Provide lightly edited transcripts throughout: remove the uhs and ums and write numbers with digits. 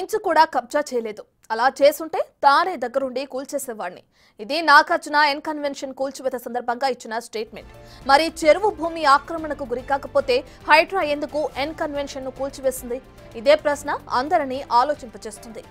Inch కూడా కబ్జా చేయలేదు. అలా చేసుంటే తానే దగ్గరుండి కూల్చేసేవాడిని. ఇది నాగార్జున ఎన్ కన్వెన్షన్ కూల్చివేత సందర్భంగా ఇచ్చిన స్టేట్మెంట్. మరి చెరువు భూమి ఆక్రమణకు గురి కాకపోతే హైడ్రా ఎందుకు ఎన్ కన్వెన్షన్ ను కూల్చివేసింది? ఇదే ప్రశ్న అందరినీ ఆలోచింపచేస్తుంది.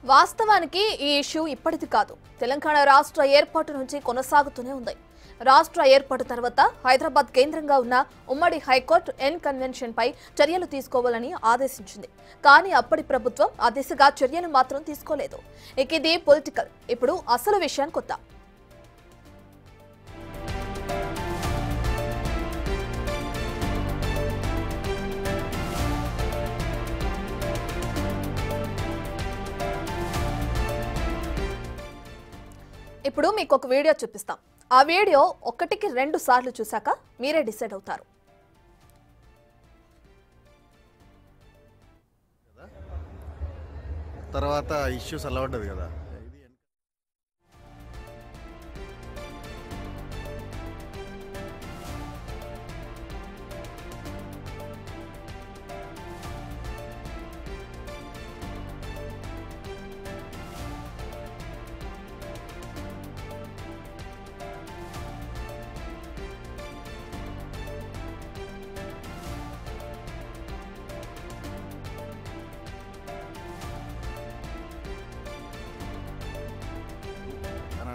వాస్తవానికి ఈ ఇష్యూ ఇప్పటిది కాదు. తెలంగాణ రాష్ట్ర ఏర్పాటు నుంచి కొనసాగుతూనే ఉంది. రాష్ట్ర ఏర్పాటు తర్వాత హైదరాబాద్ కేంద్రంగా ఉన్న ఉమ్మడి హైకోర్టు ఎన్ కన్వెన్షన్ పై చర్యలు తీసుకోవాలని ఆదేశించింది. కానీ అప్పటి ప్రభుత్వం ఆ దిశగా చర్యలు మాత్రం తీసుకోలేదు. ఇక ఇది పొలిటికల్. ఇప్పుడు అసలు విషయానికి వద్దాం. ఇప్పుడు మీకు ఒక వీడియో చూపిస్తాం. ఆ వీడియో ఒకటికి 2 సార్లు చూశాక మీరే డిసైడ్ అవుతారు. తర్వాత ఇష్యూస్ అలా ఉండదు కదా.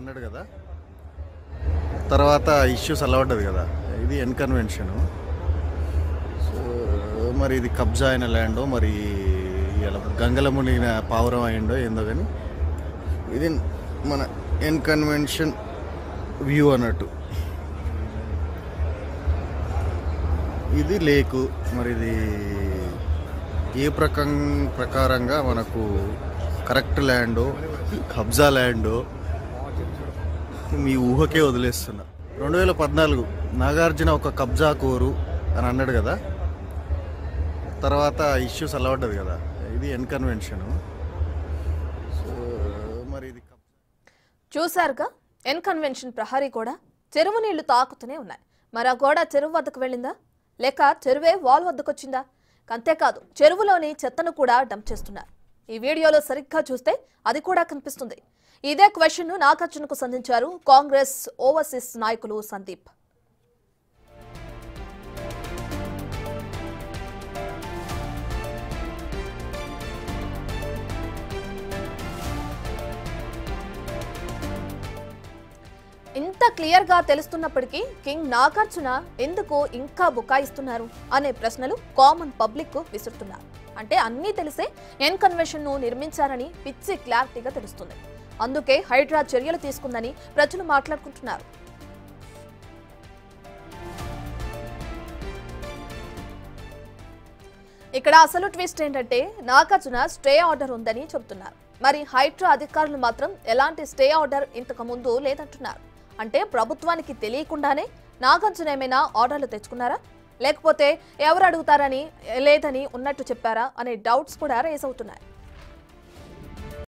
అన్నాడు కదా. తర్వాత ఇష్యూస్ అలా ఉండదు కదా. ఇది ఎన్ కన్వెన్షన్. సో మరి ఇది కబ్జా అయిన ల్యాండో మరి గంగల మునిగిన పావురం అయిండో ఏందో కానీ ఇది మన ఎన్ కన్వెన్షన్ వ్యూ అన్నట్టు. ఇది లేకు. మరి ఇది ఏ ప్రకారంగా మనకు కరెక్ట్ ల్యాండో కబ్జా ల్యాండో మీ ఊహకే వదిలేస్తున్నా. 2014 నాగార్జున ఒక కబ్జా కోరు అని అన్నాడు కదా. తర్వాత ఇష్యూస్ అలా ఉండదు కదా. ఇది ఎన్ కన్వెన్షన్. సో మరి ఇది చూసారుగా, ఎన్ కన్వెన్షన్ ప్రహరీ కూడా చెరువు నీళ్లు తాకుతూనే ఉన్నాయి. మరి ఆ గోడ చెరువు వద్దకు వెళ్ళిందా, లేక చెరువే వాల్ వద్దకు వచ్చిందా? అంతేకాదు, చెరువులోని చెత్తను కూడా డంప్ చేస్తున్నారు. ఈ వీడియోలో సరిగ్గా చూస్తే అది కూడా కనిపిస్తుంది. ఇదే క్వశ్చన్ ను నాగార్జునకు సంధించారు కాంగ్రెస్ ఓవర్సీస్ నాయకులు సందీప్. ఇంత క్లియర్ గా తెలుస్తున్నప్పటికీ కింగ్ నాగార్జున ఎందుకు ఇంకా బుకాయిస్తున్నారు అనే ప్రశ్నలు కామన్ పబ్లిక్ కు విసురుతున్నారు. అంటే అన్నీ తెలిసే ఎన్ కన్వెన్షన్ ను నిర్మించారని పిచ్చి క్లారిటీగా తెలుస్తుంది. అందుకే హైడ్రా చర్యలు తీసుకుందని ప్రజలు మాట్లాడుకుంటున్నారు. ఇక్కడ అసలు ట్విస్ట్ ఏంటంటే నాగార్జున స్టే ఆర్డర్ ఉందని చెబుతున్నారు. మరి హైడ్రా అధికారులు మాత్రం ఎలాంటి స్టే ఆర్డర్ ఇంతకు ముందు లేదంటున్నారు. అంటే ప్రభుత్వానికి తెలియకుండానే నాగార్జున ఏమైనా ఆర్డర్లు తెచ్చుకున్నారా, లేకపోతే ఎవరు అడుగుతారని లేదని ఉన్నట్టు చెప్పారా అనే డౌట్స్ కూడా రేజ్ అవుతున్నాయి.